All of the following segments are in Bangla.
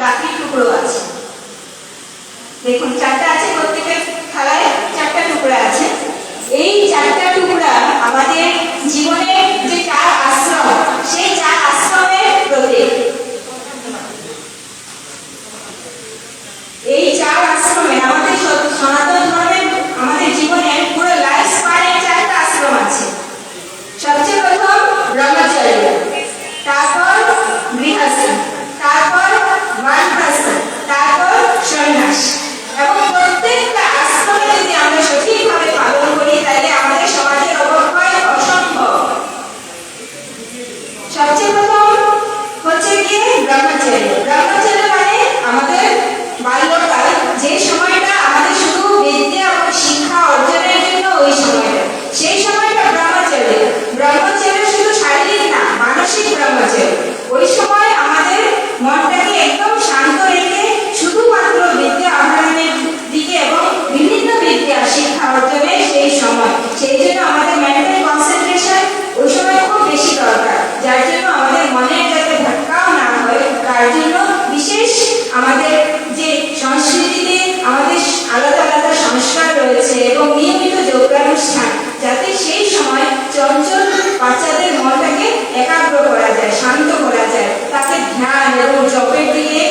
লাঠির টুকরো আছে। দেখুন চারটা আছে, প্রত্যেকের থালায় চারটা টুকরা আছে। এই চারটা টুকরা আমাদের জীবনের যে চার আশ্রম, সেই চার আশ্রমের প্রতীক। এই চার আশ্রমে আমাদের সনাতন ধর্মের, আমাদের জীবনের পুরো লাইফ স্প্যানের চারটা আশ্রম আছে। সবচেয়ে প্রথম ব্রহ্মচর্য, তারপর গৃহস্থ, তারপর বানপ্রস্থ, তারপর সন্ন্যাস। এবং প্রত্যেকটা আশ্রমে যদি আমরা সঠিকভাবে পালন করি তাহলে আমাদের সমাজের অবক্ষয় অসম্ভব। সবচেয়ে প্রথম হচ্ছে গিয়ে ব্রহ্মচর্য। ব্রহ্মচর্য মানে আমাদের বাল্যকাল, যে সময়টা আমাদের শুধু বিদ্যা এবং শিক্ষা অর্জনের জন্য, ওই সময়টা, সেই সময়টা ব্রহ্মচর্য। ব্রহ্মচর্য শুধু শারীরিক না, মানসিক ব্রহ্মচর্য। ওই সময় আমাদের মনটাকে একদম শান্ত রেখে শুধুমাত্র বিদ্যা আহরণের দিকে এবং বিভিন্ন বিদ্যা শিক্ষা অর্জনের সেই সময়। সেই জন্য আমাদের মেন্টাল কনসেন্ট্রেশন ওই সময় খুব বেশি দরকার, যার জন্য আমাদের মনের যাতে ধাক্কাও না হয়, তার জন্য বিশেষ আমাদের যে সংস্কৃতিতে আমাদের আলাদা আলাদা সংস্কার রয়েছে এবং নিয়মিত যোগানুষ্ঠান, যাতে সেই সময় চঞ্চল বাচ্চাদের মনটাকে একাগ্র করা যায়, শান্ত করা যায়, তাকে ধ্যান এবং জপের দিকে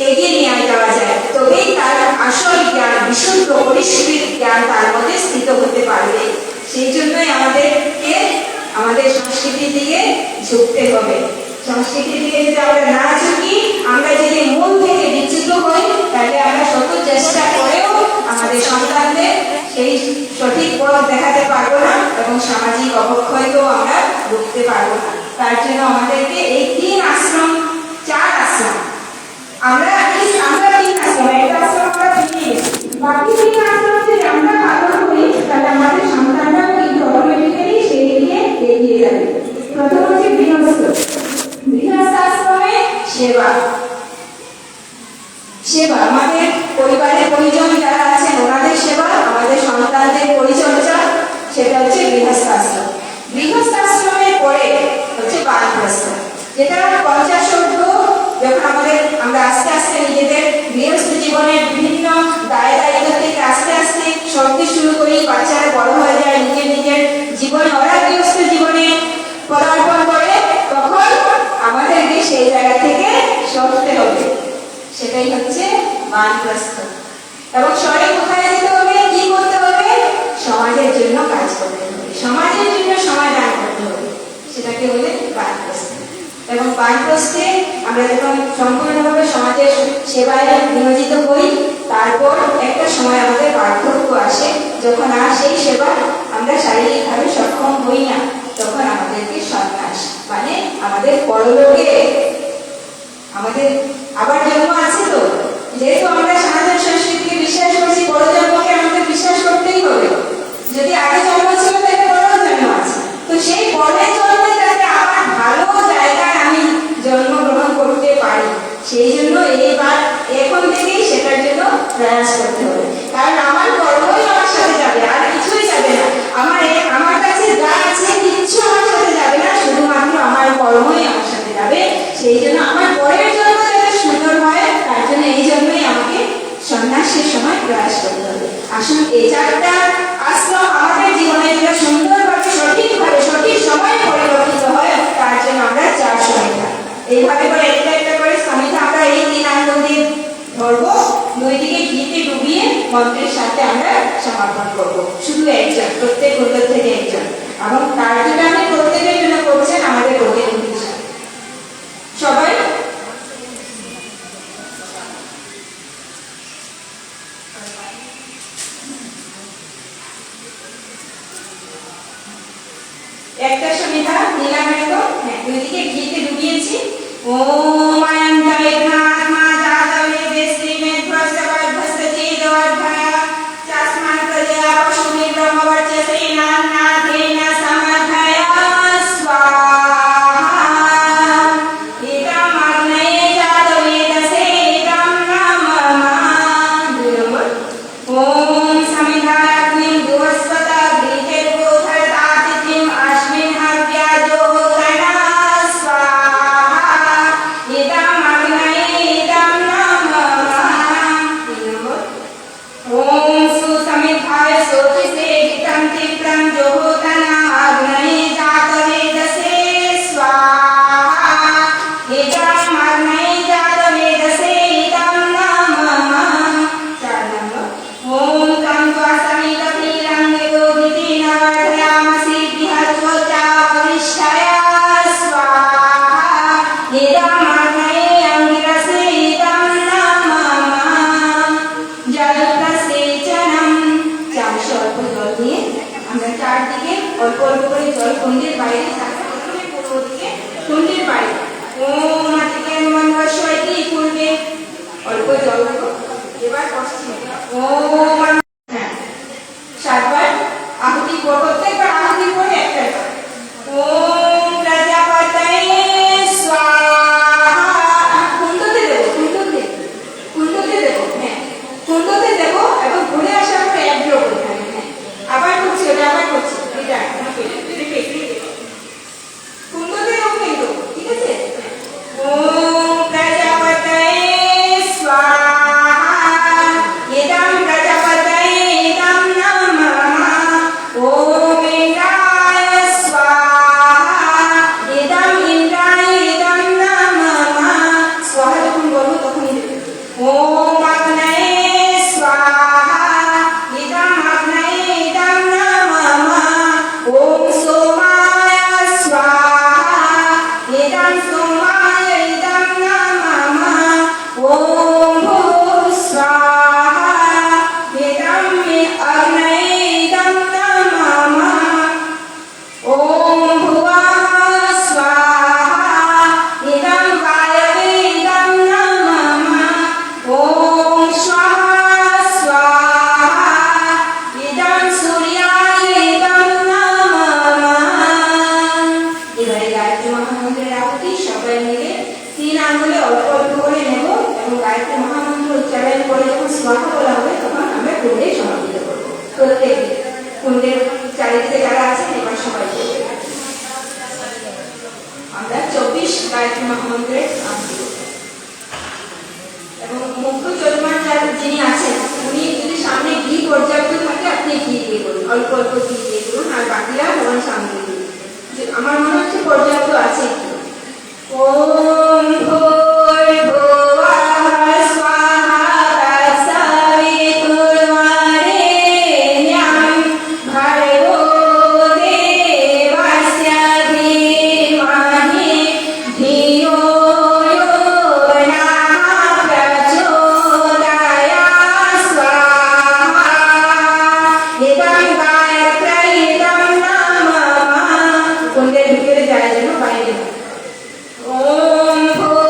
এগিয়ে নিয়ে যাওয়া যায়। তবেই তার আসল জ্ঞান, বিশুদ্ধ পরিষ্কৃত জ্ঞান তার মধ্যে স্থিত হতে পারবে। সেই জন্যই আমাদেরকে আমাদের সংস্কৃতির দিকে ঝুঁকতে হবে। সংস্কৃতির দিকে যদি আমরা না ঝুঁকি, আমরা যদি মূল থেকে বিচ্যুত হই, তাহলে আমরা শত চেষ্টা করেও আমাদের সন্তানদের সেই সঠিক পথ দেখাতে পারবো না এবং সামাজিক অবক্ষয়কেও আমরা রুখতে পারবো না। তার জন্য আমাদেরকে এই তিন আশ্রম, চার আশ্রম, আমরা তিন আশ্রম, একটা আশ্রম আমরা ফিরিয়ে গেছি, বাকি তিন আশ্রম যদি আমরা পালন করি তাহলে আমাদের সন্তানরা কিন্তু অটোমেটিক্যালি সেই দিকে এগিয়ে যাবে। প্রথম হচ্ছে গৃহস্থ। গৃহস্থ আশ্রমে সেবা। সেবা আমাদের পরিবারের পরিজন যারা আছেন ওনাদের সেবা, আমাদের সন্তানদের পরিচর্যা, সেটা হচ্ছে গৃহস্থ আশ্রম। গৃহস্থ আশ্রমের পরে হচ্ছে বানপ্রস্থ, যেটা 50 ঊর্ধ্ব। যখন আমরা আস্তে আস্তে নিজেদের গৃহস্থ জীবনের বিভিন্ন দায় দায়িত্ব থেকে আস্তে আস্তে সরতে শুরু করি, বাচ্চারা বড় হয়ে যায়, নিজের নিজের জীবনে, ওরা গৃহস্থ জীবনে পদার্পণ করে, তখন আমাদেরকে সেই জায়গা থেকে সরতে হবে। সেটাই হচ্ছে বানপ্রস্থ। এবং সরে কোথায় যেতে হবে, কি করতে হবে? সমাজের জন্য কাজ করতে হবে, সমাজের জন্য সময় দান করতে হবে, সেটাকে বলে বানপ্রস্থ। এবং বানপ্রস্থে আমরা যখন সম্পূর্ণভাবে সমাজের সেবায় নিয়োজিত হই, তারপর একটা সময় আমাদের বার্ধক্য আসে, যখন আর সেই সেবা আমরা শারীরিকভাবে সক্ষম হই না, তখন আমাদেরকে সন্ন্যাস, মানে আমাদের পরলোকে আমাদের আবার জন্ম আছে। তো যেহেতু আমরা সনাতন সংস্কৃতিকে বিশ্বাস করছি, পরজন্মকে আমাদের বিশ্বাস করতেই হবে। যদি আগে জন্ম ছিল তাহলে পরেও জন্ম আছে, তো সেই পরের জন্মে যাতে আমার ভালো জায়গায় আমি জন্মগ্রহণ করতে পারি, সেই জন্য এইবার এখন থেকেই সেটার জন্য প্রয়াস করতে হবে। কারণ আমার কর্মই আমার সাথে যাবে, আর কিছুই যাবে না। আমার কাছে যা আছে কিচ্ছু আমার সাথে যাবে না, শুধুমাত্র আমার কর্মই আমার সাথে যাবে। সেই জন্য আমার পরের জন্ম যাতে সুন্দর হয়, তার জন্য এই জন্যই আমাকে সন্ন্যাসের সময় প্রয়াস করতে হবে। আসুন এই চারটা আশ্রম আমাদের জীবনে যেটা সুন্দরভাবে সঠিকভাবে সঠিক সময়ে পরিবর্তিত হয়, তার জন্য আমরা চার সমিধা, এইভাবে করে একটা একটা করে সমিধা আমরা এই 3 আঙ্গুল দিয়ে ধরবো, 2 দিকে ঘিতে ডুবিয়ে মন্ত্রের সাথে আমরা সমর্পণ করবো। শুধু একজন, প্রত্যেক উত্তর থেকে একজন, এবং তার জন্য আপনি প্রত্যেকের জন্য করছেন আমাদের প্রতিনিধি সবাই। একটা সমিধা নিলাম একদম, হ্যাঁ, 2 দিকে ঘিতে ডুবিয়েছি। ওম আয়ন্তায় ধামা যাদবে বেস্তি মেধ্বস্য বদ্ধস্য চেদবদ্ধয়া চাস্মান প্রজয়া পশুমি ব্রহ্মবর্চসে নান্নাথেন সমর্ধয়া স্বাহা। ইদম আগ্নেয়ে যাদবেদসে ইদম নমঃ। 2 নম্বর, ওম সমিধাগ্নিম দুস্বতা গৃহের্গোধরতাতিথিম অস্মিন হব্যাজো গণা স্বাহা। ইদম আগ্নেয়ে যিনি আছেন উনি যদি সামনে ঘি পর্যাপ্ত থাকে আপনি ঘি দিয়ে করুন, অল্প অল্প ঘি দিয়ে করুন, আর বাকিরা তোমার সামনে দিন। আমার মনে হচ্ছে পর্যাপ্ত আছে। ওম ভূর্ভুবঃ স্বাহা তৎসবিতুর্বরেণ্যং ভর্গো দেবস্য ধীমহি ধিয়ো यो नः प्रचोदयात् स्वाहा। इदं गायत्री इदं नमः। कुंडेर ভিতরে যায় যেন বাইরে। ओम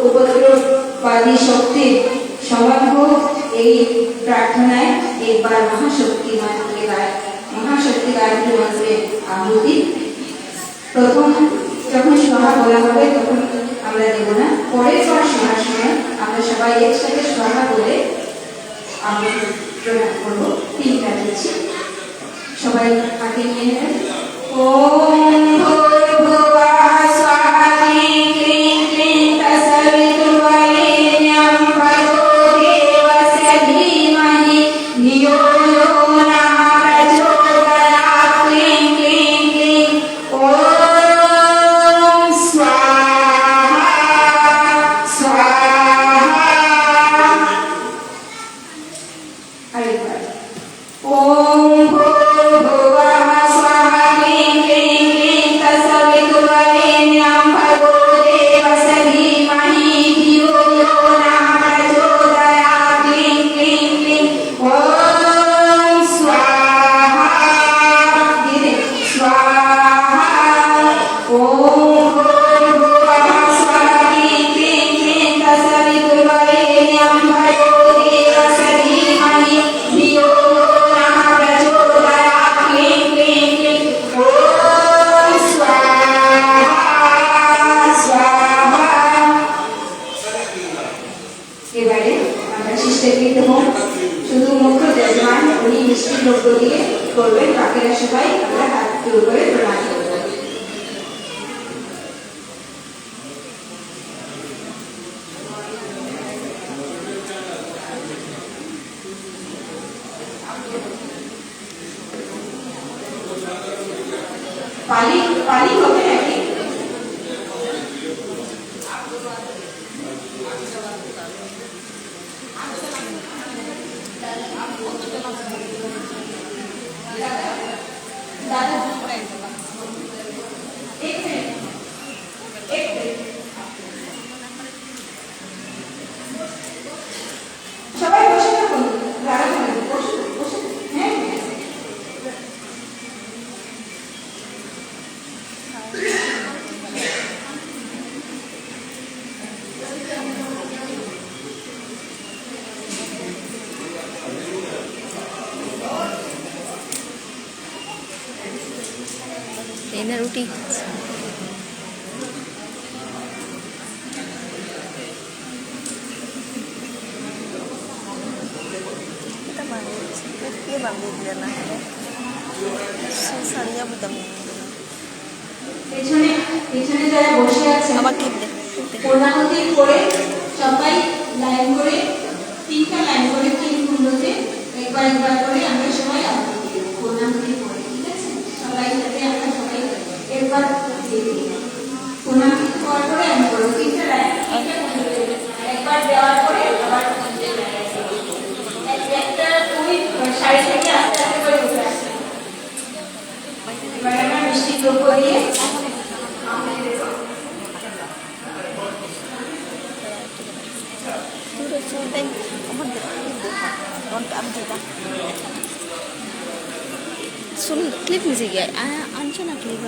উপদ্রববাদী শক্তির সমান হোক এই প্রার্থনায় একবার মহাশক্তি গায়ত্রী মন্ত্রের আহুতি। প্রথম যখন সোহা বলা হবে তখন আমরা দেব না, পরের বার সোহার সময় আমরা সবাই একসাথে সোহা বলে আমরা প্রণাম করবো। তিনটা দিচ্ছি, সবাই হাতে নিয়ে নেবেন। ওম ভূর্ভুবঃ স্বাহা ক্লীং ক্লীং ক্লীং তৎসবিতুর্বরেণ্যং ভর্গো দেবস্য ধীমহি ধিয়ো यो नः प्रचोदयात् क्लीं क्लीं क्लीं ॐ स्वाहा स्वाहा। अरेबार ॐ भूर्भुवः स्वाहा क्लीं क्लीं क्लीं तत्सवितुर्वरेण्यं भर्गो देवस्य धीमहि धियो यो नः प्रचोदयात् क्लीं क्लीं क्लीं ॐ स्वाहा। धीरे स्वाहा। ॐ भूर्भुवः स्वाहा क्लीं क्लीं क्लीं तत्सवितुर्वरेण्यं भर्गो देवस्य धीमहि धियो यो नः प्रचोदयात् क्लीं क्लीं क्लीं ॐ स्वाहा स्वाहा। এবারে আমরা শিষ্টাকৃত হোম শুধু মুখ্য যজমান উনি মিষ্টি দ্রব্য দিয়ে করবেন, বাকিরা সবাই আমরা হাত জোড় করে প্রণাম করব। পালি পালি হবে নাকি? दादा एक मिनट সবাই বসে থাকুন, রাখা থাকুন, বসে বসে। হ্যাঁ ট্রেনের রুটি kita bangun dia bangun dia nah susahnya betul পেছনে পেছনে যারা বসে আছেন আবার টিপ দে পূর্ণাহুতি করে সবাই লাইন করে তিনটা লাইন করে তিন কুণ্ডতে একবার একবার করে আমরা সবাই আহুতি দেব পূর্ণাহুতি করে, ঠিক আছে? সবাই সাথে আমরা সবাই একবার দিয়ে দিই। পূর্ণাহুতি করার পরে আমি করবো তিনটা লাইন, তিনটা কুণ্ডতে একবার দেওয়ার পরে আবার একটা ওই শাড়ি থেকে আস্তে আস্তে করে উঠে আসছে। এবার আমরা মিষ্টি দ্রব্য দিয়ে আহুতি দেব। Udah sudah, kamu am juga. Sun klip music ya, anjir nak klip